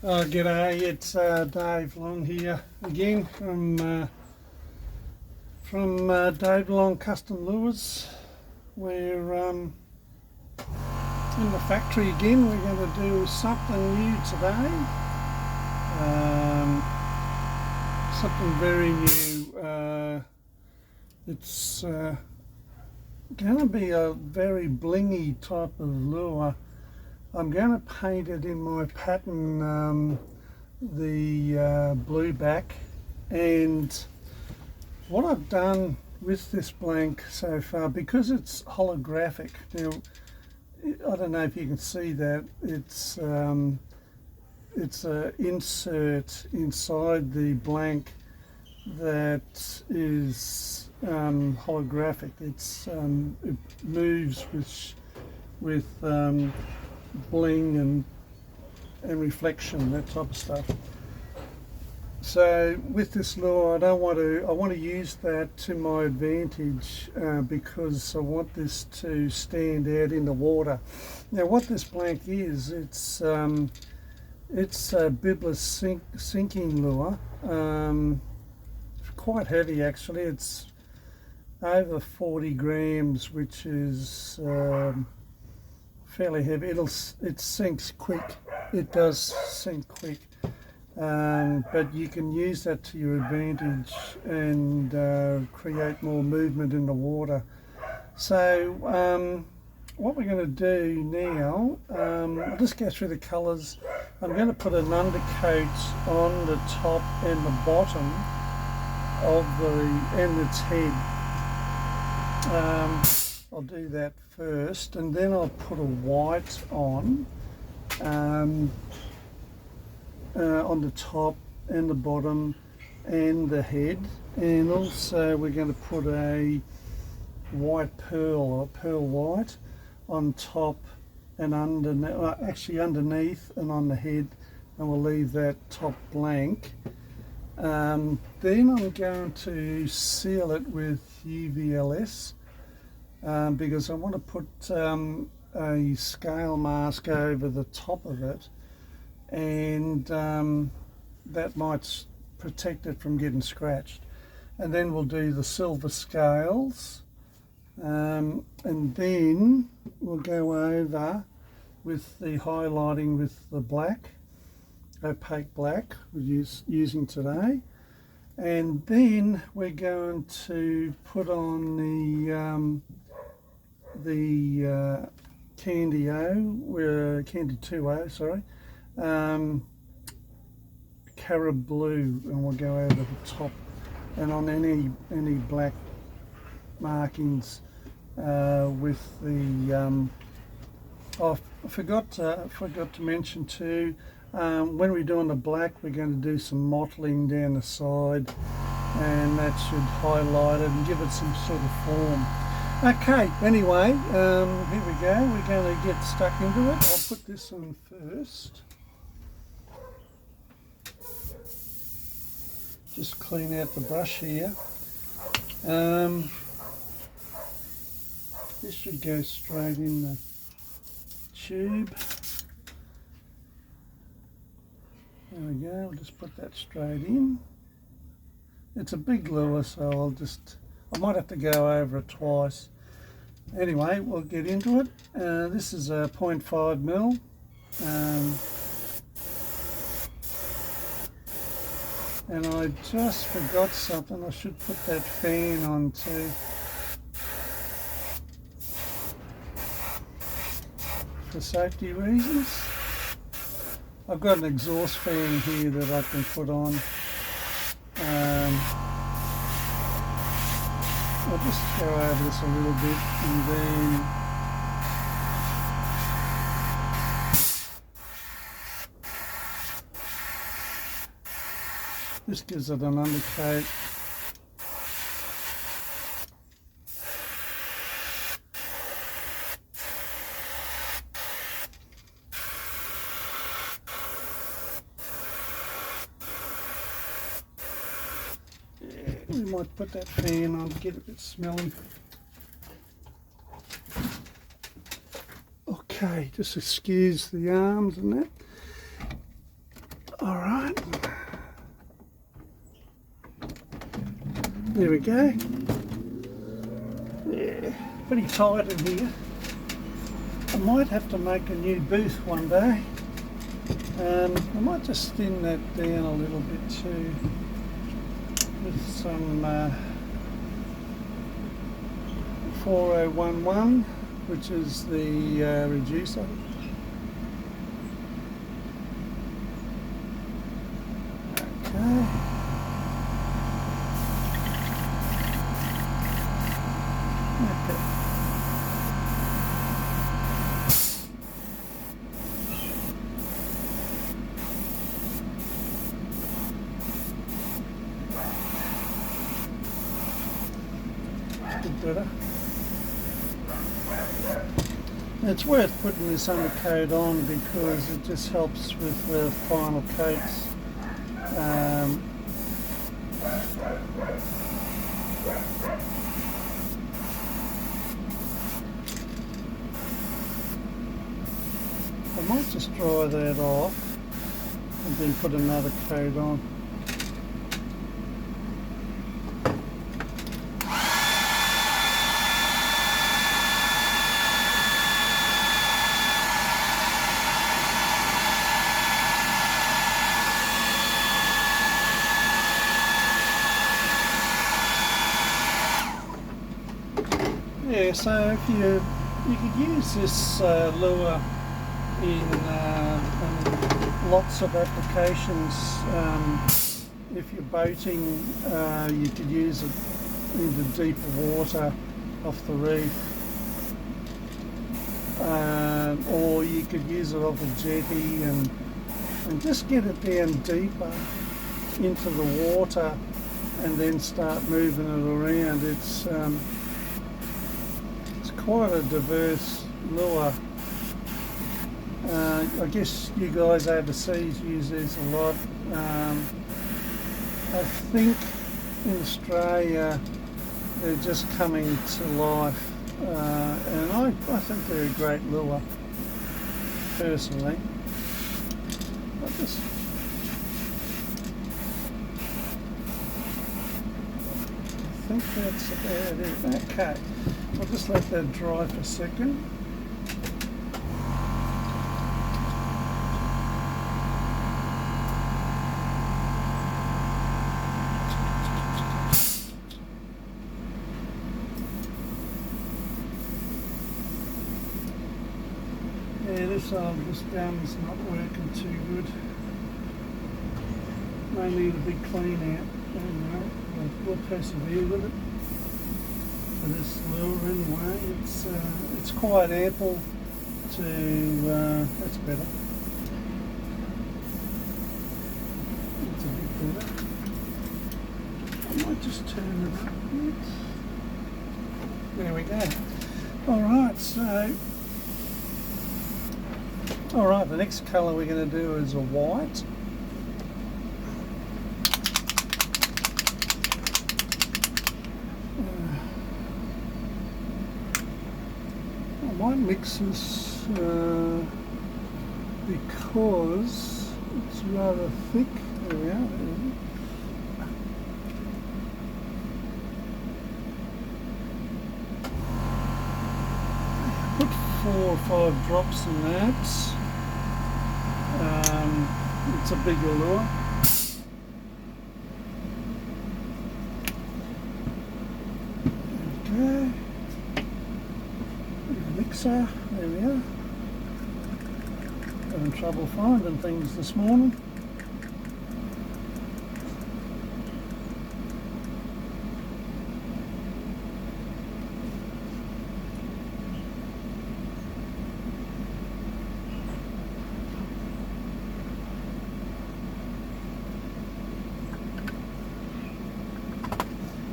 G'day, it's Dave Long here again from Dave Long Custom Lures. We're in the factory again. We're going to do something new today, something very new. It's going to be a very blingy type of lure. I'm going to paint it in my pattern, the blue back, and what I've done with this blank so far, because it's holographic, now I don't know if you can see that, it's an insert inside the blank that is holographic. It moves with bling and reflection, that type of stuff. So with this lure, I want to use that to my advantage because I want this to stand out in the water. Now what this blank is, it's a Bibless sinking lure. Quite heavy actually. It's over 40 grams, which is fairly heavy. It sinks quick. It does sink quick, but you can use that to your advantage and create more movement in the water. So what we're going to do now, I'll just go through the colours. I'm going to put an undercoat on the top and the bottom of its head. I'll do that first, and then I'll put a white on the top and the bottom and the head, and also we're going to put a white pearl, or pearl white, on top and underneath, actually underneath and on the head, and we'll leave that top blank. Then I'm going to seal it with UVLS. Because I want to put a scale mask over the top of it, and that might protect it from getting scratched. And then we'll do the silver scales, and then we'll go over with the highlighting with the black, opaque black we're using today. And then we're going to put on the Candy 2O, sorry, Carib Blue, and we'll go over the top and on any black markings with the. I forgot to mention too. When we're doing the black, we're going to do some mottling down the side, and that should highlight it and give it some sort of form. Okay, anyway, here we go. We're going to get stuck into it. I'll put this on first. Just clean out the brush here. This should go straight in the tube. There we go, we'll just put that straight in. It's a big lure, so I might have to go over it twice. Anyway, we'll get into it. This is a 0.5 mil. And I just forgot something. I should put that fan on too. For safety reasons. I've got an exhaust fan here that I can put on. I'll just go over this a little bit, and then this gives it an undercoat. We might put that fan on to get a bit smelly. Okay, just excuse the arms and that. All right. There we go. Yeah, pretty tight in here. I might have to make a new booth one day. I might just thin that down a little bit too with some 4011, which is the reducer. Okay. Better. It's worth putting this undercoat on because it just helps with the final coats. I might just dry that off and then put another coat on. Yeah, so if you could use this lure in lots of applications. If you're boating, you could use it into deeper water off the reef, or you could use it off a jetty and just get it down deeper into the water and then start moving it around. It's quite a diverse lure. I guess you guys overseas use these a lot. I think in Australia they're just coming to life, and I think they're a great lure personally. I think that's about it. Okay, I'll just let that dry for a second. Yeah, this gun's not working too good. May need a big clean out. We'll persevere with it for this lure anyway. It's quite ample to. That's better. It's a bit better. I might just turn it up a bit. There we go. All right, so. Alright, the next colour we're going to do is a white. I might mix this because it's rather thick. There we are. Put 4 or 5 drops in that. It's a bigger lure. Okay. Mixer, there we are. Having trouble finding things this morning.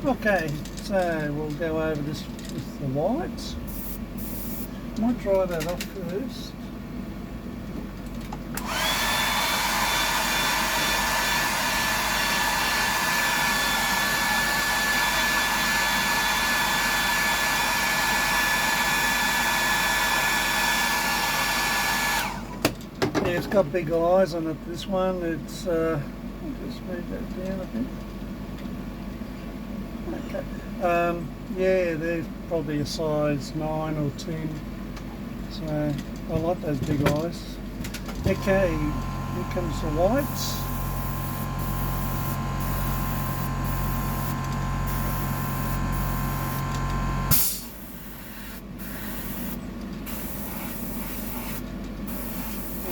Okay, so we'll go over this with the whites. Might dry that off first. Yeah, it's got big eyes on it, this one. It's, I'll just move that down a bit. Okay. Yeah, they're probably a size 9 or 10. So, I like those big eyes. Okay, here comes the whites.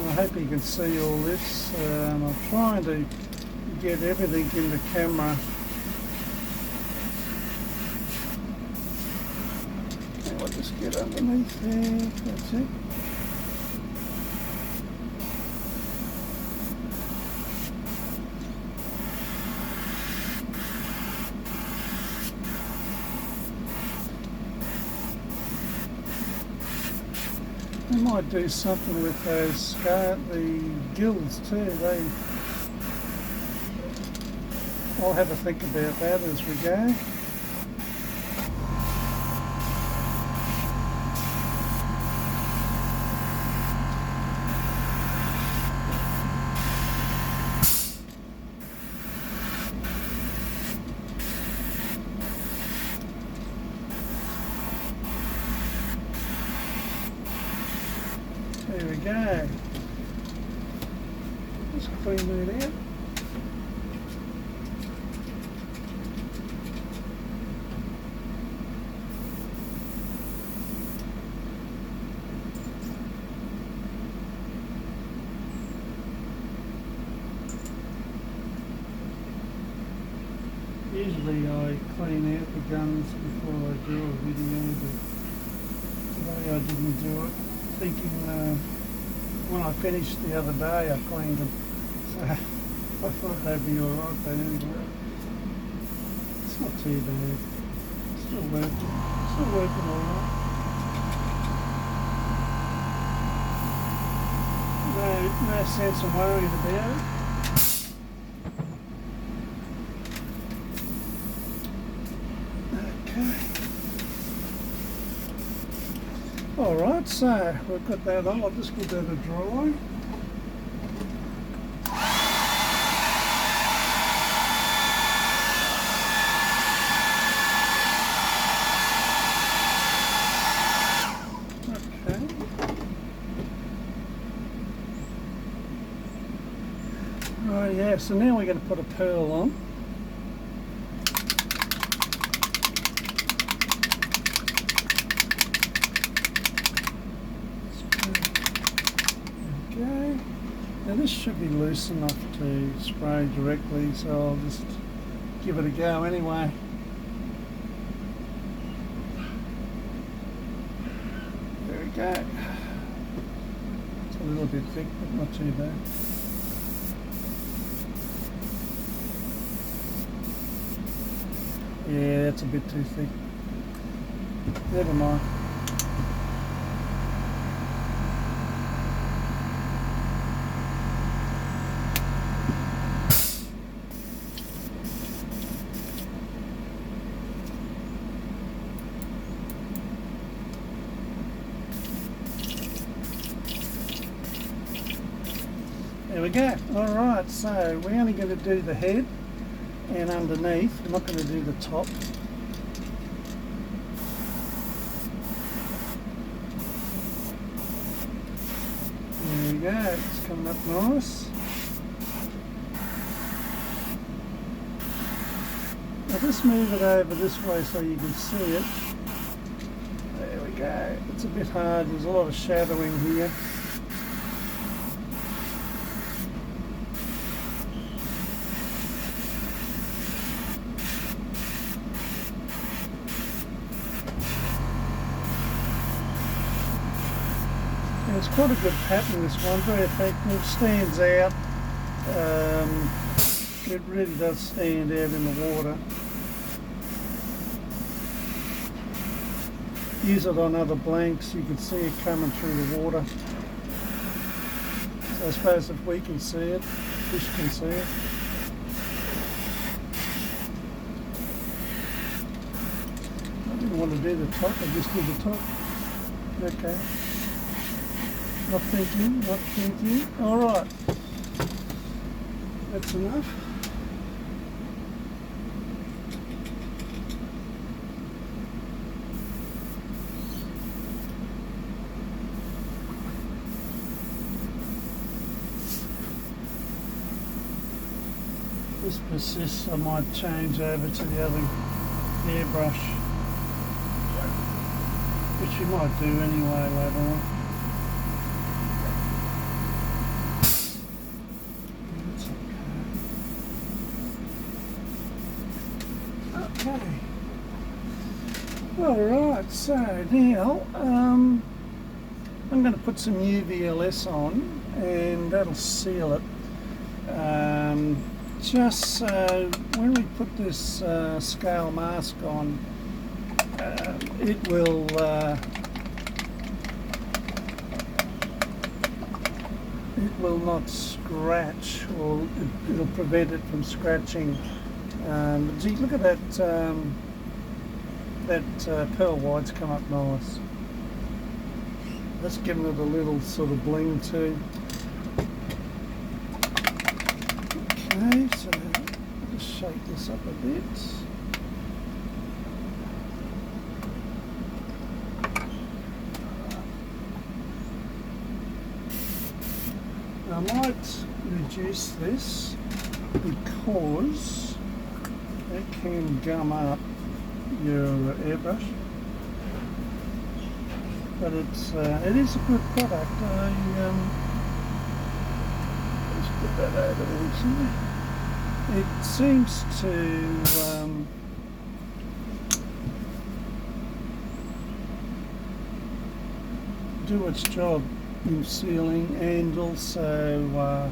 I hope you can see all this. I'm trying to get everything in the camera. Okay, I'll just get underneath there. That's it. We might do something with those the gills too. I'll have a think about that as we go. There we go. Just clean that out. Usually I clean out the guns before I do a video, but today I didn't do it. Thinking when I finished the other day I cleaned them, so I thought they'd be alright, but anyway, it's not too bad. Still working alright. No sense of worrying about it. Okay. Alright, so we've got that on. I'll just give that a dry. Okay. Oh yeah, so now we're going to put a pearl on. Okay. Now this should be loose enough to spray directly, so I'll just give it a go anyway. There we go. It's a little bit thick, but not too bad. Yeah, that's a bit too thick. Never mind. There we go. Alright, so we're only going to do the head and underneath. I'm not going to do the top. There we go. It's coming up nice. I'll just move it over this way so you can see it. There we go. It's a bit hard. There's a lot of shadowing here. It's quite a good pattern, this one, very effective, stands out. It really does stand out in the water. Use it on other blanks, you can see it coming through the water. So I suppose if we can see it, fish can see it. I didn't want to do the top, I just did the top. Okay. Not thinking, not thinking. All right, that's enough. This persists, I might change over to the other airbrush, which you might do anyway later on. That's okay. Alright, so now I'm going to put some UVLS on and that'll seal it. Just so when we put this scale mask on, it will not scratch, or it'll prevent it from scratching. But gee, look at that pearl white's come up nice. That's given it a little sort of bling too. Okay, so I'll just shake this up a bit. I might reduce this because it can gum up your airbrush, but it is a good product. Let's put that over there somewhere. It seems to do its job in sealing and also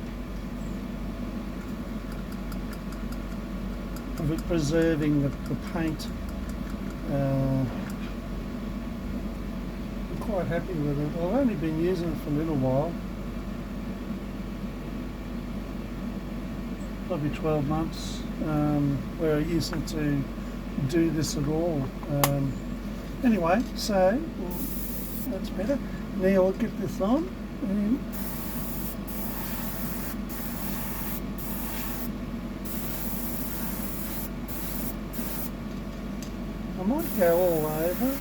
of it preserving the paint. I'm quite happy with it. I've only been using it for a little while, probably 12 months, where I used not to do this at all. Anyway, so that's better. Now I'll get this on and I might go all over.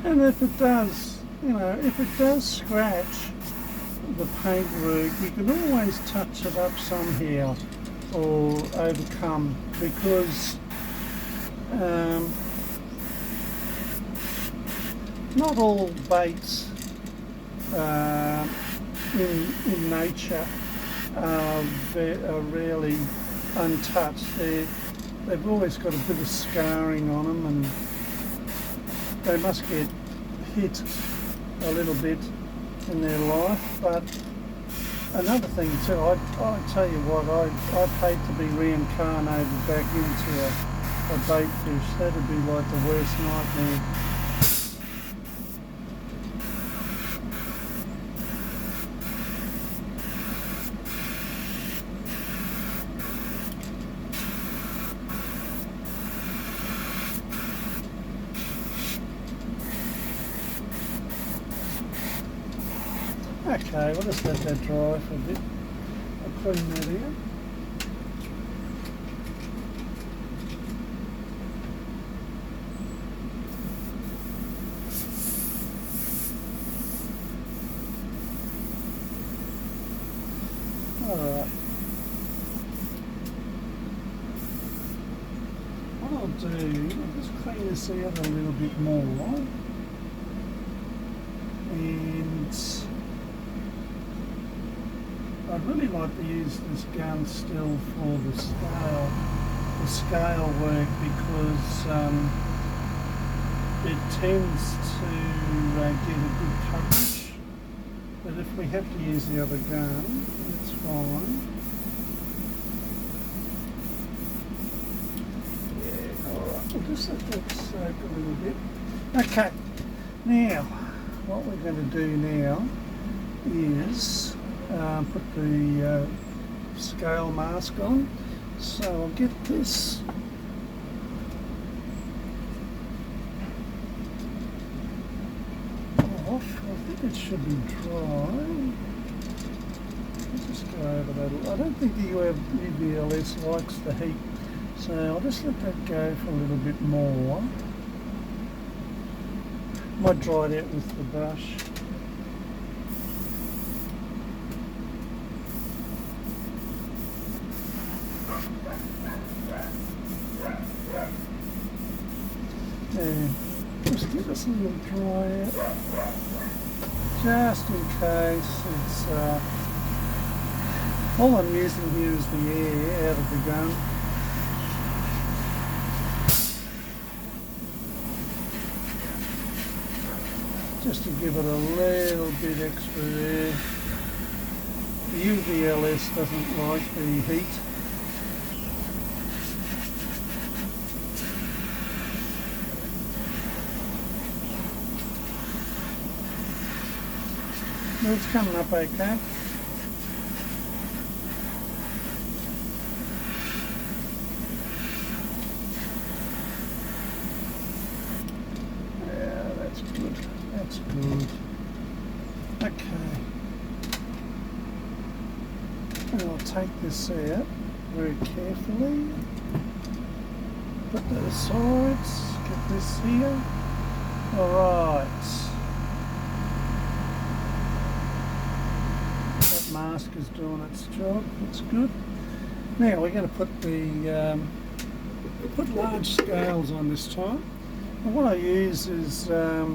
And if it does, if it does scratch the paintwork, you can always touch it up somehow or overcome, because not all baits in nature are rarely untouched. They've always got a bit of scarring on them, and they must get hit a little bit in their life. But another thing too, I tell you what, I'd hate to be reincarnated back into a bait fish. That'd be like the worst nightmare. Okay, we'll just let that dry for a bit. I'll clean that out. Alright. What I'll do, I'll just clean this out a little bit more. And I'd really like to use this gun still for the scale work, because it tends to get a good coverage, but if we have to use the other gun, that's fine. Yeah, alright, we'll just let that soak a little bit. Okay, now what we're going to do now is put the scale mask on. So I'll get this off. I think it should be dry. Let's just go over that. I don't think the UBLS likes the heat, so I'll just let that go for a little bit more. Might dry it out with the brush. And just give us a little dry out, just in case it's, all I'm using here is the air out of the gun. Just to give it a little bit extra air. The UVLS doesn't like the heat. It's coming up okay. Yeah, that's good. That's good. Okay. And I'll take this out very carefully. Put that aside. Get this here. Alright. Mask is doing its job. That's good. Now we're going to put the put large scales on this time. And what I use is I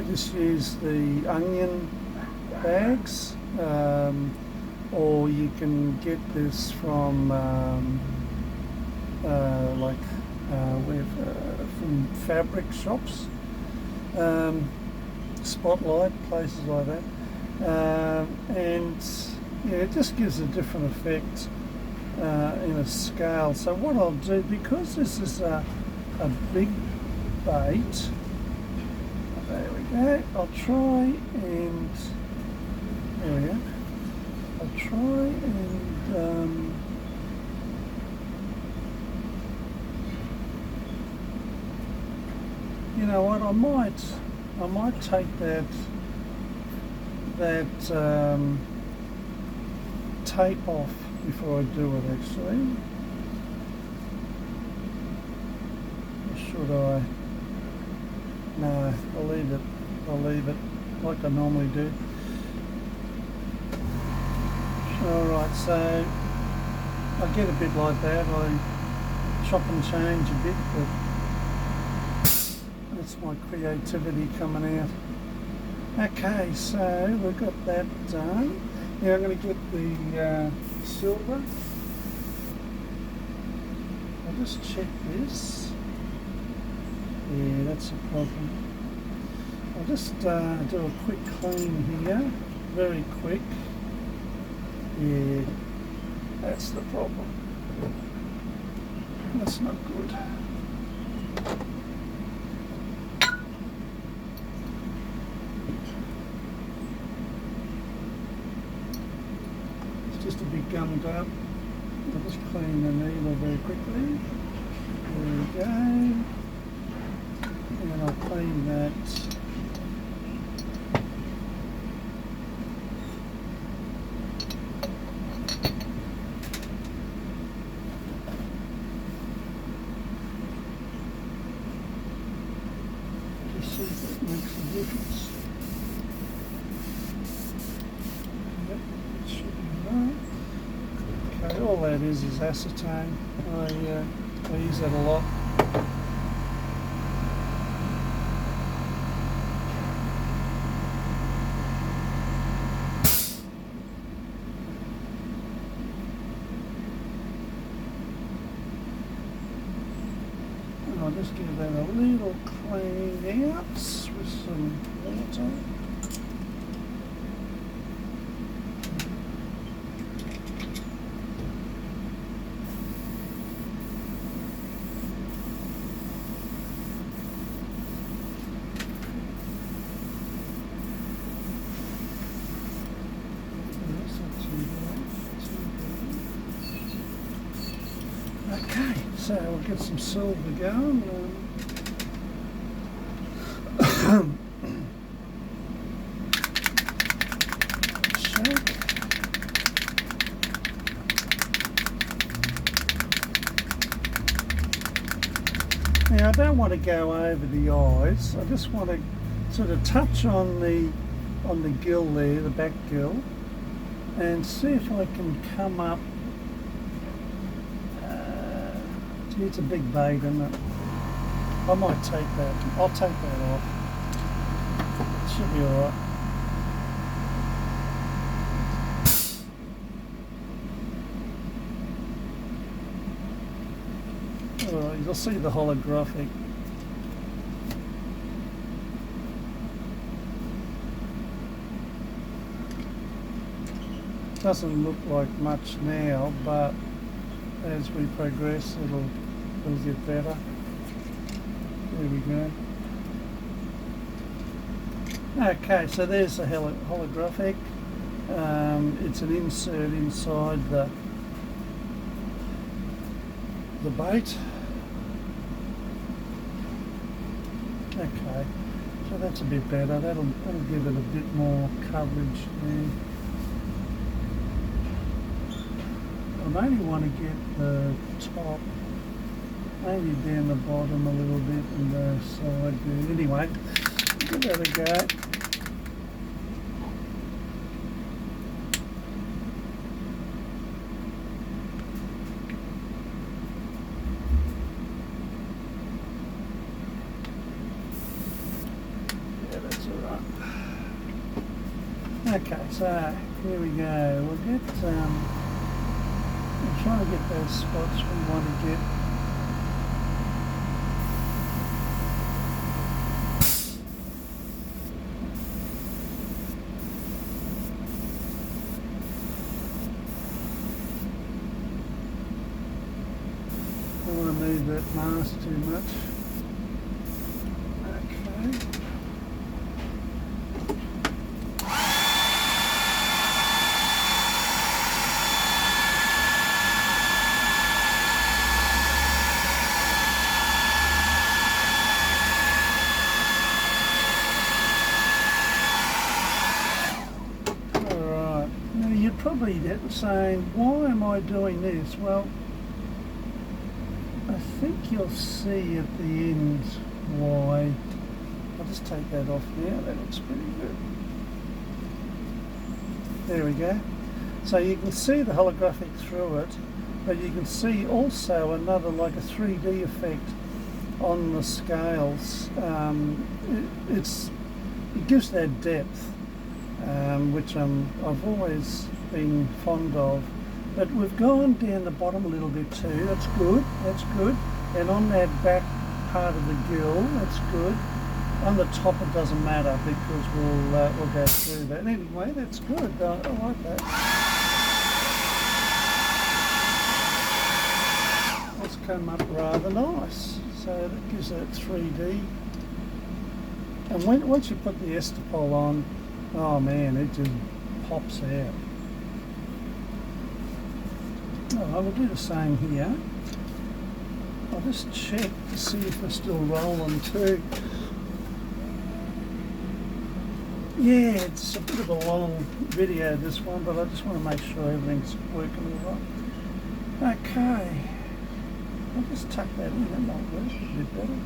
just use the onion bags, or you can get this from from fabric shops, Spotlight, places like that. And yeah, it just gives a different effect in a scale. So what I'll do, because this is a big bait, there we go, I'll try and, there we go, I'll try and you know what, I might take that tape off before I do it actually. Or should I? No, I'll leave it like I normally do. Alright, so I get a bit like that, I chop and change a bit, but that's my creativity coming out. Okay, so we've got that done. Now I'm going to get the silver. I'll just check this. Yeah, that's a problem. I'll just do a quick clean here, very quick. Yeah, that's the problem. That's not good. Just a bit gummed up. I'll just clean the needle very quickly. There we go. And I'll clean that. Just see if that makes a difference. Okay, all that is acetone. I use that a lot. I'll just give that a little clean out with some water. Okay, so we'll get some silver going. Shake. Now I don't want to go over the eyes. I just want to sort of touch on the gill there, the back gill, and see if I can come up. It's a big bait, isn't it? I might take that. I'll take that off. It should be alright. Oh, you'll see the holographic. Doesn't look like much now, but as we progress it'll get better. There we go. Okay, so there's the holographic. It's an insert inside the bait. Okay, so that's a bit better. That'll give it a bit more coverage there. I only want to get the top, maybe down the bottom a little bit and the side there. Anyway, give that a go. Yeah, that's alright. Okay, so here we go. We'll get I'm trying to get those spots we want to get. I don't want to move that mask too much. Okay. Probably saying, why am I doing this? Well, I think you'll see at the end why. I'll just take that off now. That looks pretty good. There we go. So you can see the holographic through it, but you can see also another, like a 3D effect on the scales. It gives that depth, which I've always been fond of, but we've gone down the bottom a little bit too. That's good. That's good. And on that back part of the gill, that's good. On the top, it doesn't matter because we'll go through that. Anyway, that's good. I like that. That's come up rather nice. So that gives it 3D. And once you put the Estopol on, oh man, it just pops out. Oh, I will do the same here. I'll just check to see if we're still rolling too. Yeah, it's a bit of a long video, this one, but I just want to make sure everything's working all right. Okay. I'll just tuck that in, that might work a bit better.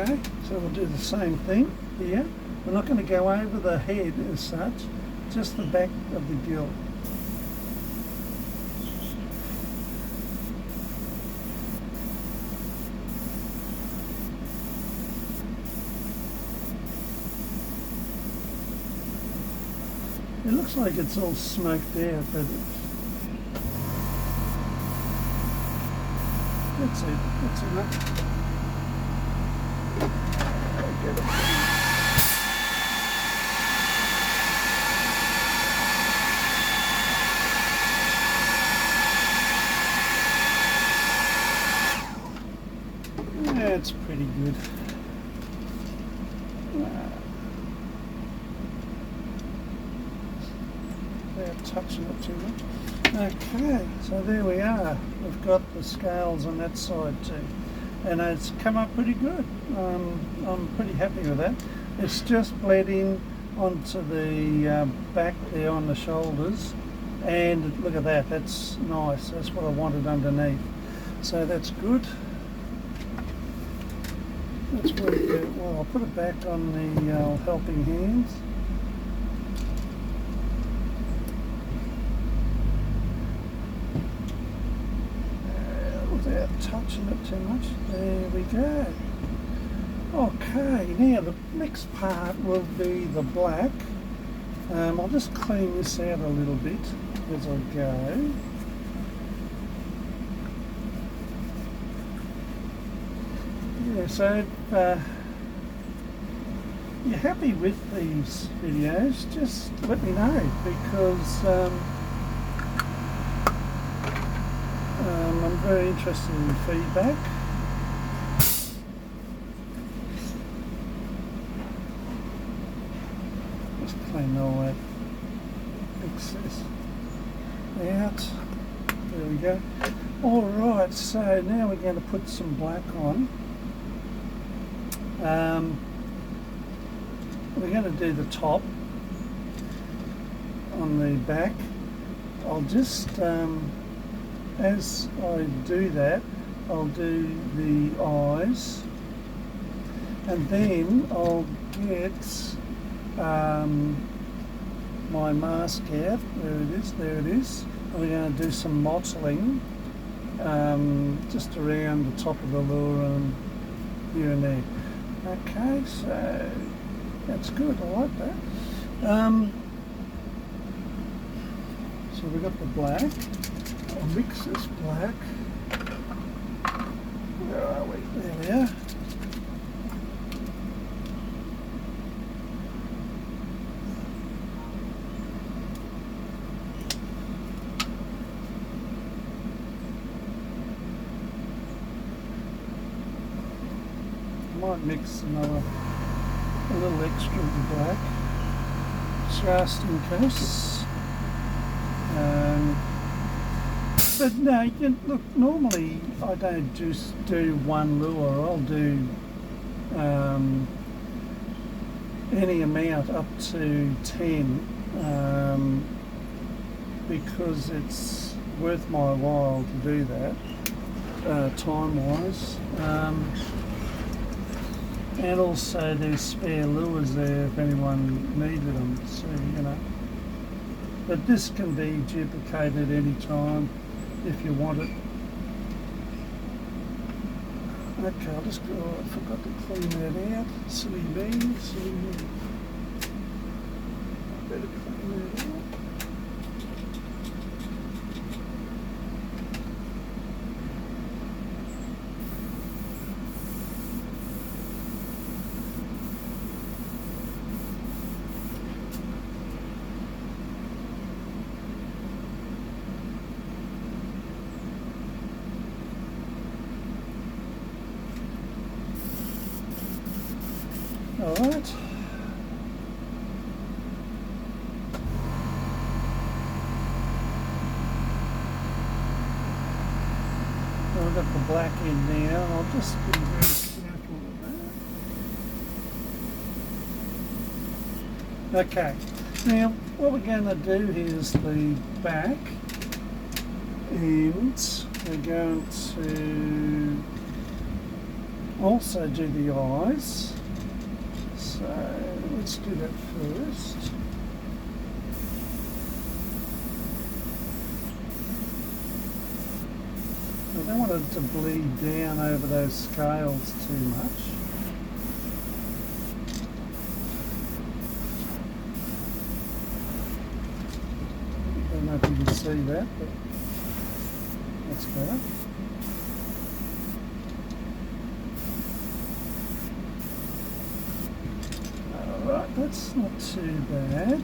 Okay, so we'll do the same thing here. We're not going to go over the head as such, just the back of the gill. It looks like it's all smoked out, but that's it. That's enough. get it. That's pretty good. Without touching it too much. Okay, so there we are. We've got the scales on that side too. And it's come up pretty good. I'm pretty happy with that. It's just bled in onto the back there on the shoulders. And look at that, that's nice. That's what I wanted underneath. So that's good. That's worked out well. I'll put it back on the helping hands. Without touching it too much. There we go. Okay, now the next part will be the black. I'll just clean this out a little bit as I go. Yeah, so if you're happy with these videos, just let me know, because I'm very interested in feedback. Just clean all that excess out. There we go. Alright, so now we're going to put some black on. We're going to do the top on the back. I'll just, as I do that, I'll do the eyes, and then I'll get my mask out. There it is, there it is. And we're going to do some mottling just around the top of the lure and here and there. Okay, so that's good, I like that. So we've got the black. I'll mix this black. Where are we? There we are. Might mix a little extra of the black, just in case. But no, look, normally I don't just do one lure. I'll do any amount up to 10 because it's worth my while to do that time-wise. And also there's spare lures there if anyone needed them, so you know. But this can be duplicated any time if you want it. Okay, I'll just go, I forgot to clean that out. Silly me, silly me. I better clean that out. All right. Well, I've got the black in now. I'll just be very careful with that. Okay. Now, what we're going to do is the back, and we're going to also do the eyes. So let's do that first. I don't want it to bleed down over those scales too much. I don't know if you can see that, but that's better. that's not too bad.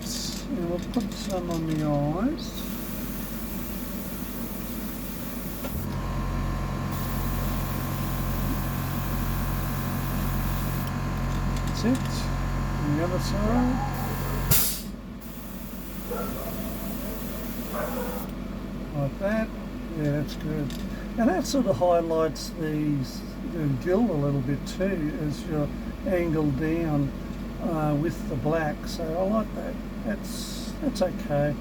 And we'll put some on the eyes. That's it. And the other side. Like that. Yeah, that's good. And that sort of highlights the gill a little bit too as you're angled down with the black. So I like that. That's okay.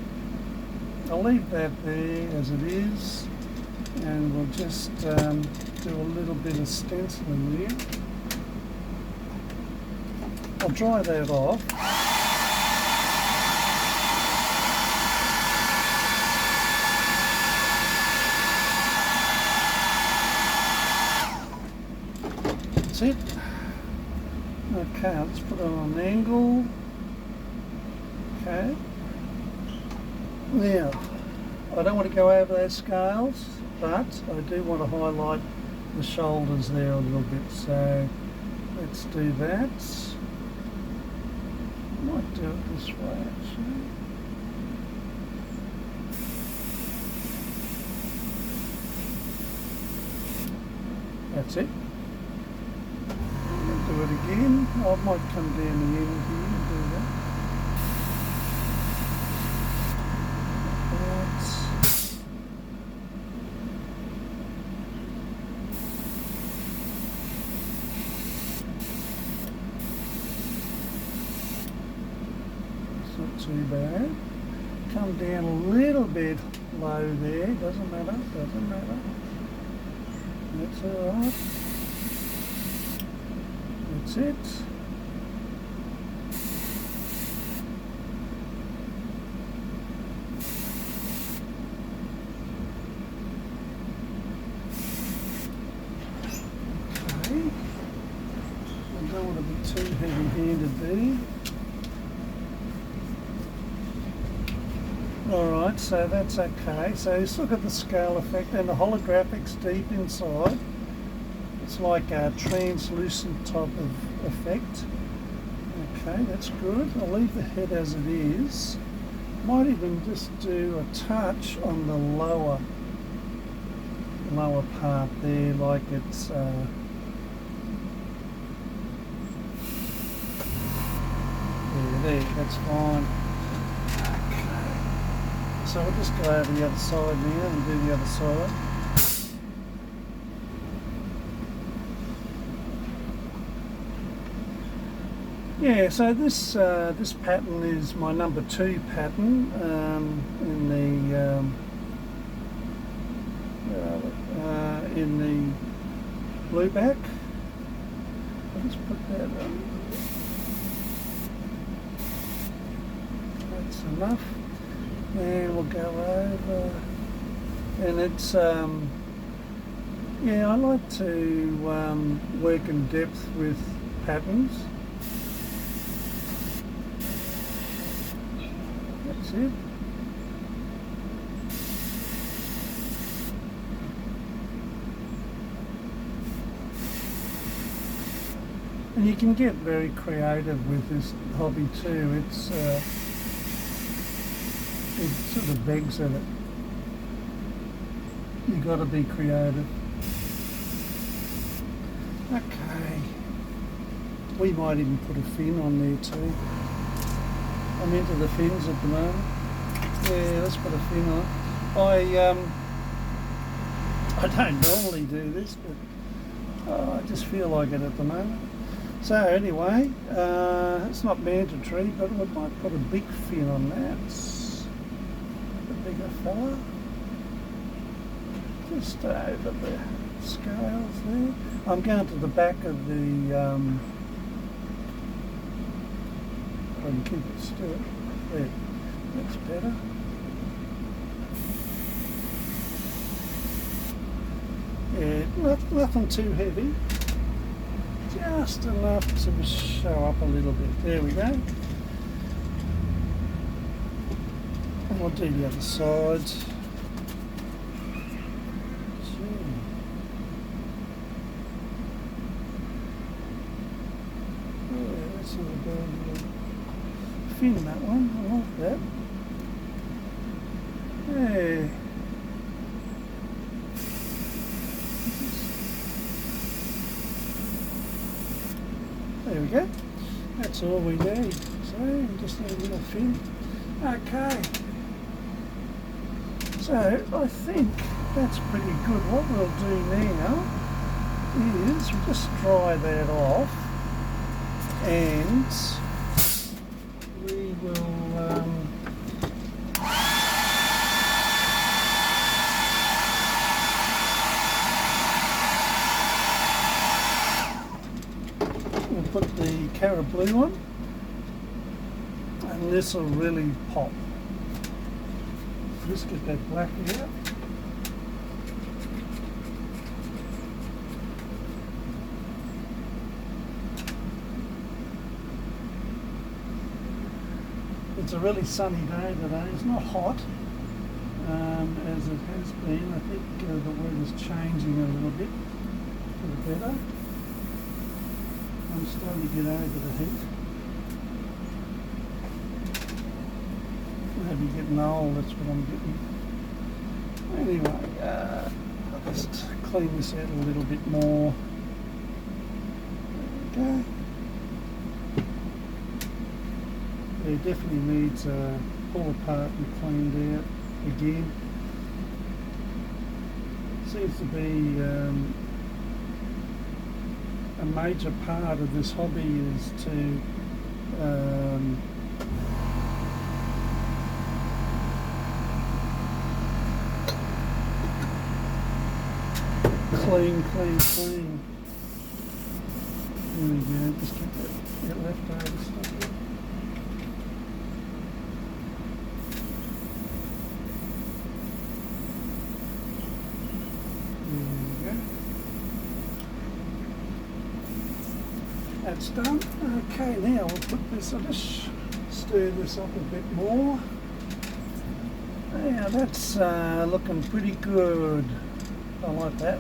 I'll leave that there as it is, and we'll just do a little bit of stenciling there. I'll dry that off. That's it. Okay, let's put it on an angle. Okay. Now, I don't want to go over those scales, but I do want to highlight the shoulders there a little bit. So let's do that. I might do it this way actually. That's it. Do it again. I might come down the end here and do that. It's not too bad. Come down a little bit low there. Doesn't matter. Doesn't matter. That's all right. That's it. Okay. I don't want to be too heavy-handed there. Alright, so that's okay. So let's look at the scale effect, and the holographics deep inside. It's like a translucent type of effect. Okay, that's good. I'll leave the head as it is. Might even just do a touch on the lower part there, like it's yeah, there, that's fine. Okay. So we'll just go over the other side now and do the other side. Yeah, so this pattern is my number 2 pattern in the blueback. I'll just put that on. That's enough. And we'll go over. And it's yeah, I like to work in depth with patterns. That's it. And you can get very creative with this hobby too. It sort of begs at it. You've got to be creative. Okay. We might even put a fin on there too. I'm into the fins at the moment. Yeah, let's put a fin on. I don't normally do this, but I just feel like it at the moment. So anyway, it's not mandatory, but we might put a big fin on that. The bigger fella. Just over the scales there. I'm going to the back of the I can keep it still. There, that's better. Yeah, nothing too heavy. Just enough to show up a little bit. There we go. And we'll do the other side. Yeah, that's not bad. fin, that one. I like that. Yeah. There we go. That's all we need. So just a little fin. Okay. So I think that's pretty good. What we'll do now is we'll just dry that off, and we will we'll put the carrot blue on, and this will really pop. Just get that black out. It's a really sunny day today. It's not hot as it has been. I think the weather's changing a little bit for the better. I'm starting to get over the heat. Maybe getting old, that's what I'm getting. Anyway, I'll just clean this out a little bit more. There we go. It definitely needs pull apart and cleaned out again. Seems to be a major part of this hobby is to clean. There we go, just get that leftover stuff out. That's done. Okay, now we'll put this, I'll just stir this up a bit more. Yeah, that's looking pretty good. I like that.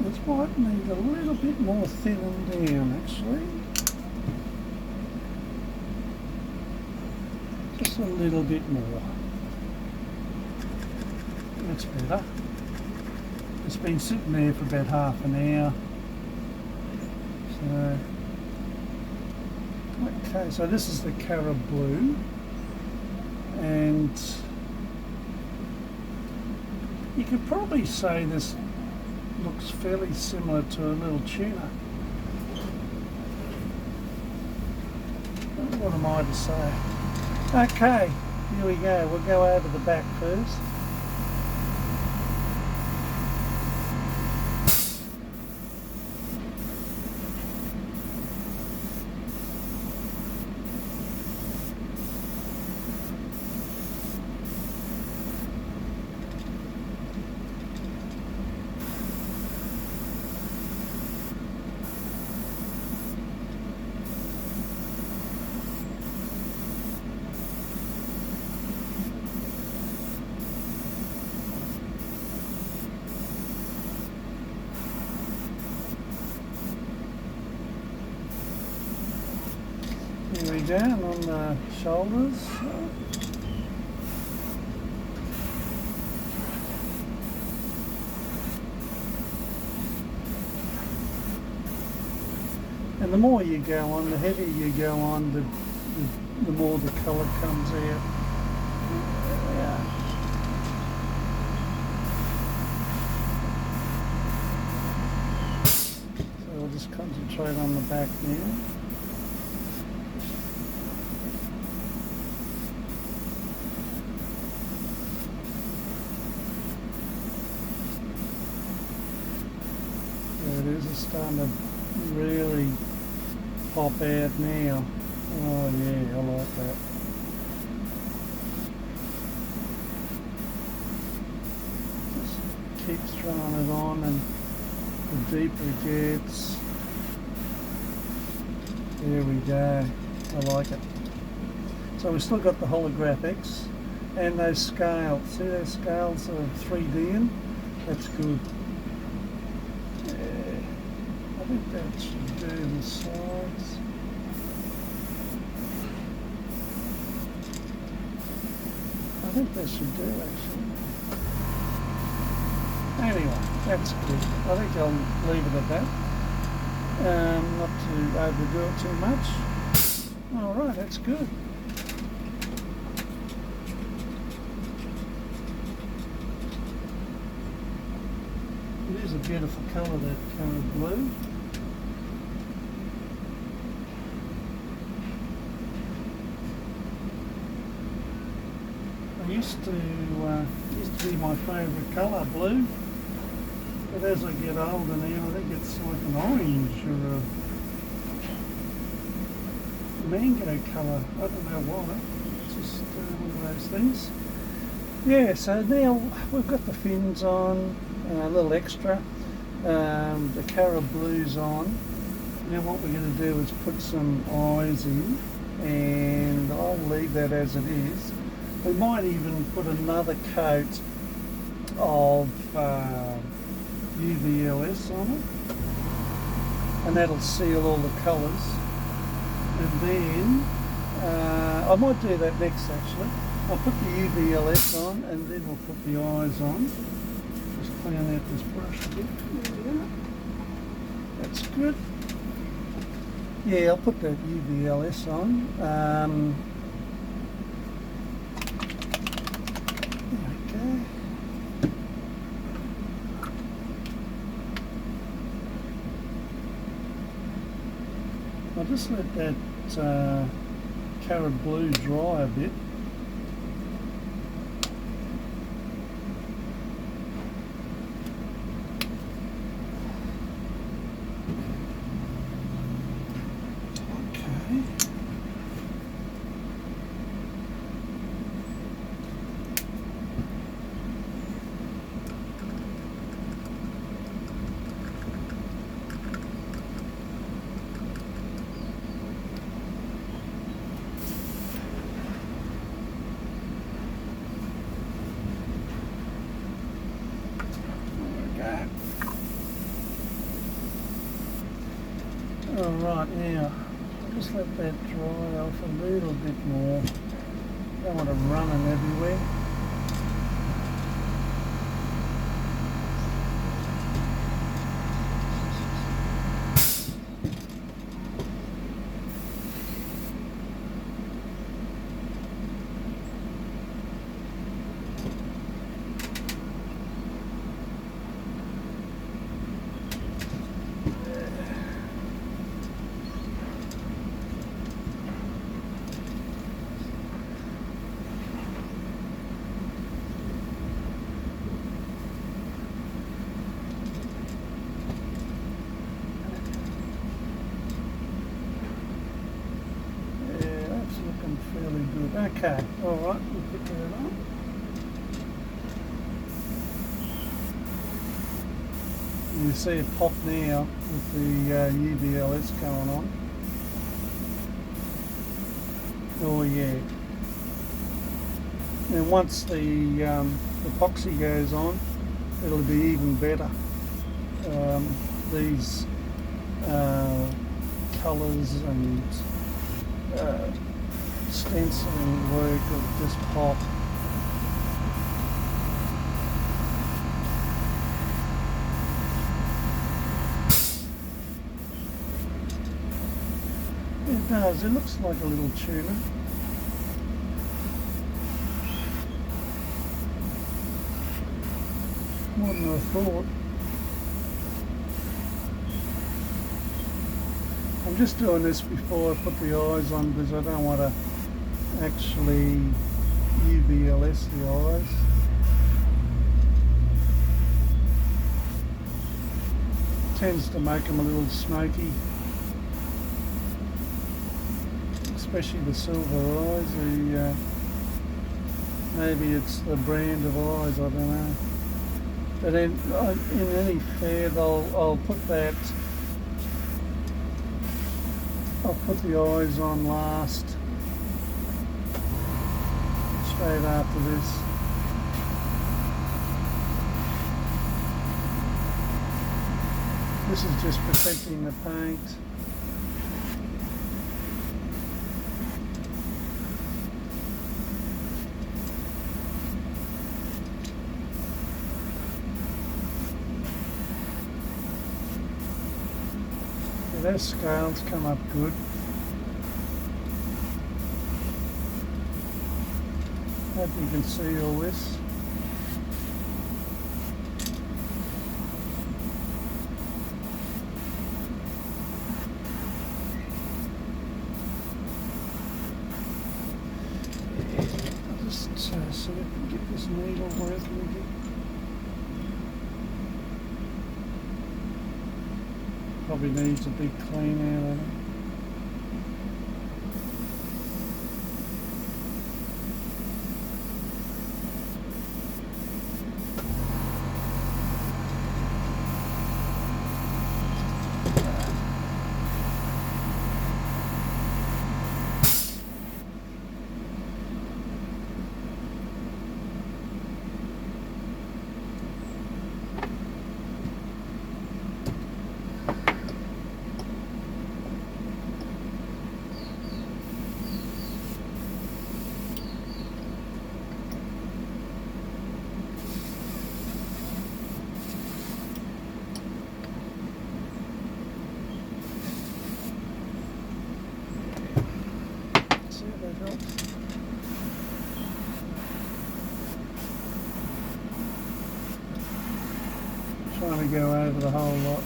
This might need a little bit more thinning down actually. Just a little bit more. That's better. It's been sitting there for about half an hour. Okay, so this is the Cara Blue, and you could probably say this looks fairly similar to a little tuna. What am I to say? Okay, here we go. We'll go over the back first. Here we go, and on the shoulders. And the more you go on, the heavier you go on, the more the colour comes out. Yeah. So we'll just concentrate on the back now. There it is, it's starting to really pop out now. Oh yeah, I like that. Just keep throwing it on, and the deeper it gets. There we go. I like it. So we've still got the holographics and those scales. See those scales are 3D in? That's good. Yeah, I think that should do the sides. I think that should do actually. Anyway, that's good. I think I'll leave it at that. Not to overdo it too much. Alright, that's good. It is a beautiful colour, that colour blue. Used to be my favourite colour, blue. But as I get older now, I think it's like an orange or a mango colour. I don't know why. It's just one of those things. Yeah, so now we've got the fins on, a little extra. The Cara Blue's on. Now what we're going to do is put some eyes in, and I'll leave that as it is. We might even put another coat of UVLS on it, and that'll seal all the colours. And then I might do that next actually. I'll put the UVLS on and then we'll put the eyes on. Just clean out this brush a bit. There we go. That's good. Yeah, I'll put that UVLS on. I'll just let that Cara Blue dry a bit. Okay. Alright, now just let that dry off a little bit more. Don't want to run it everywhere. Fairly good. Okay, alright, we'll put that on. You see it pop now with the UVLS going on. Oh yeah. And once the epoxy goes on, it'll be even better. These colours and stenciling work will just pop. It does, it looks like a little tuna. More than I thought. I'm just doing this before I put the eyes on because I don't want to actually UVLS the eyes. Tends to make them a little smoky, especially the silver eyes. Maybe it's the brand of eyes, I don't know. But in any fair, I'll put that. I'll put the eyes on last, straight after this. This is just protecting the paint. Those scales come up good. Hope you can see all this. I'll just see if I can get this needle working again. Probably needs a big clean out of it. Trying to go over the whole lot.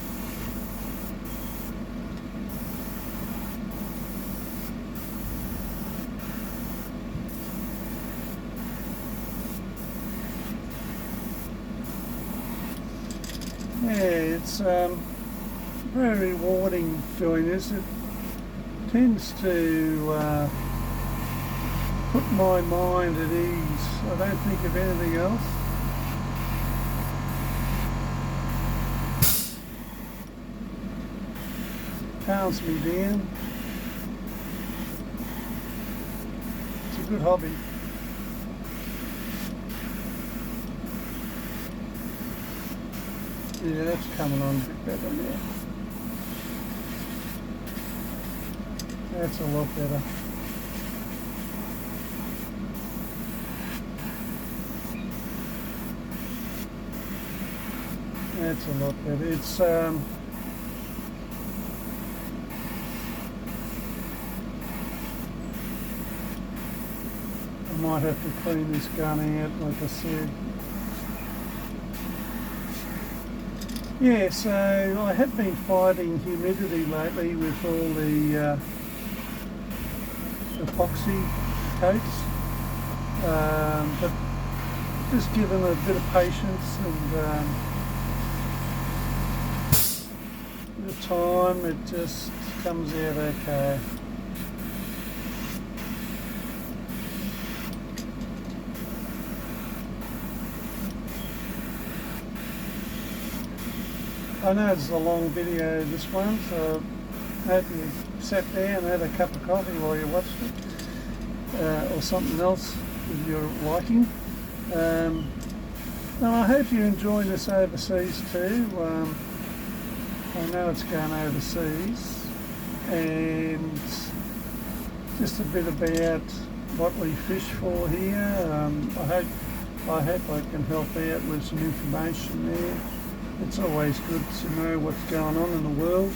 Yeah, it's very rewarding doing this. It tends to put my mind at ease. I don't think of anything else. Calms me down. It's a good hobby. Yeah, that's coming on a bit better now. That's a lot better. That's a lot better. It's I might have to clean this gun out, like I said. Yeah, so I have been fighting humidity lately with all the epoxy coats, but just given a bit of patience and a bit of time, it just comes out okay. I know it's a long video, this one, so I hope you sat there and had a cup of coffee while you watched it, or something else with your liking. And I hope you're enjoying this overseas too. I know it's going overseas, and just a bit about what we fish for here. I hope I can help out with some information there. It's always good to know what's going on in the world.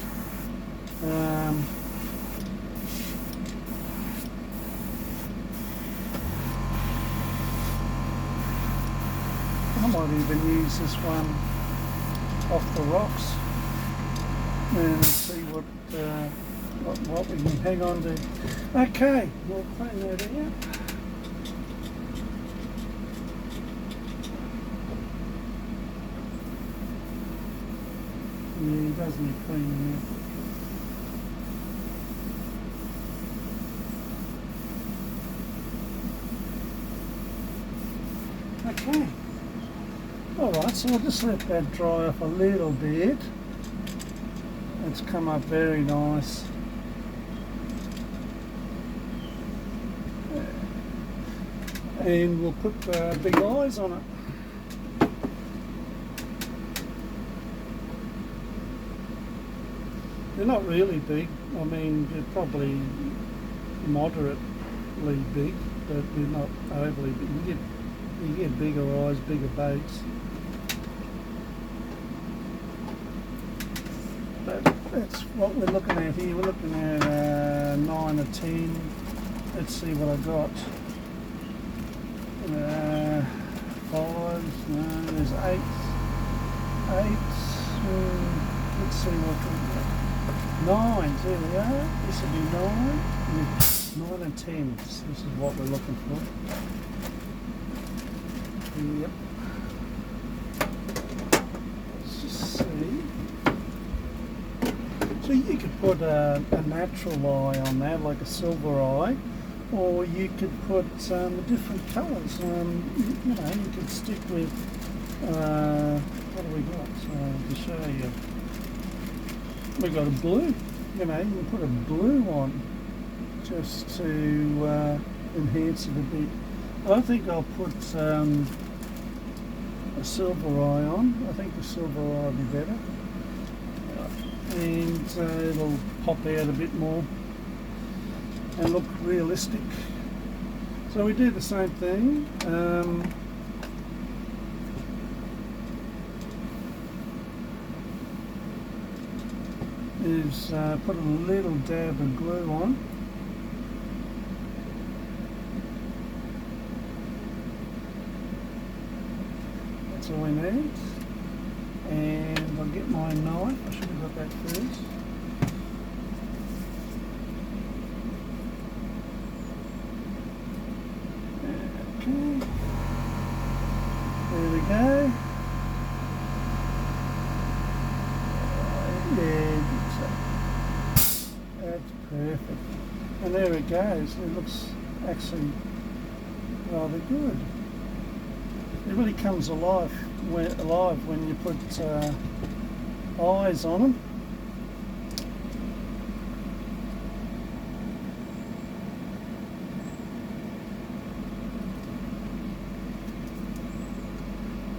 I might even use this one off the rocks and see what we can hang on to. Okay, we'll clean that out. Yeah, he does need cleaning now. Okay. Alright, so I'll just let that dry off a little bit. It's come up very nice. And we'll put big eyes on it. They're not really big. I mean, they're probably moderately big, but they're not overly big. You get bigger eyes, bigger baits. But that's what we're looking at here. We're looking at 9 or 10. Let's see what I got. 5s, no, there's 8s. 8s, let's see what we got. 9s, there we are. This will be 9. 9 and 10s. This is what we're looking for. Yep. Let's just see. So you could put a natural eye on that, like a silver eye, or you could put different colours. You know, you could stick with, what do we got to show you? We've got a blue, you know, you can put a blue on just to enhance it a bit. I think I'll put a silver eye on. I think the silver eye will be better. And it'll pop out a bit more and look realistic. So we do the same thing. Put a little dab of glue on. That's all we need. And I'll get my knife. I should have got that first. Okay. There we go. Yeah, that's perfect. And there it goes. It looks actually rather good. It really comes alive when you put eyes on them.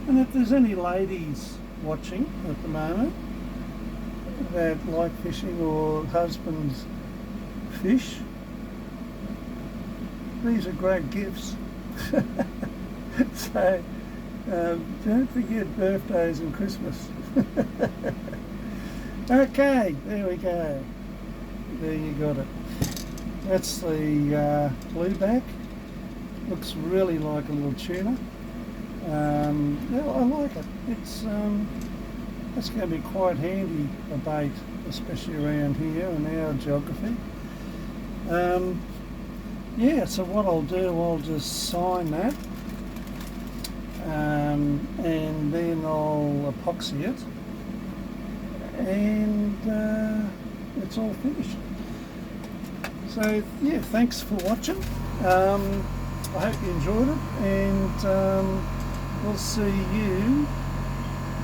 And if there's any ladies watching at the moment that like fishing or husbands fish, these are great gifts. So don't forget birthdays and Christmas. Okay, there we go. There you got it. That's the blueback. Looks really like a little tuna. Yeah, I like it. It's going to be quite handy a bait, especially around here in our geography. Yeah, so what I'll do, I'll just sign that, and then I'll epoxy it, and it's all finished. So yeah, thanks for watching. I hope you enjoyed it, and we'll see you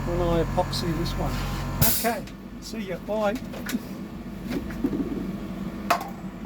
when I epoxy this one. Okay, see ya, bye.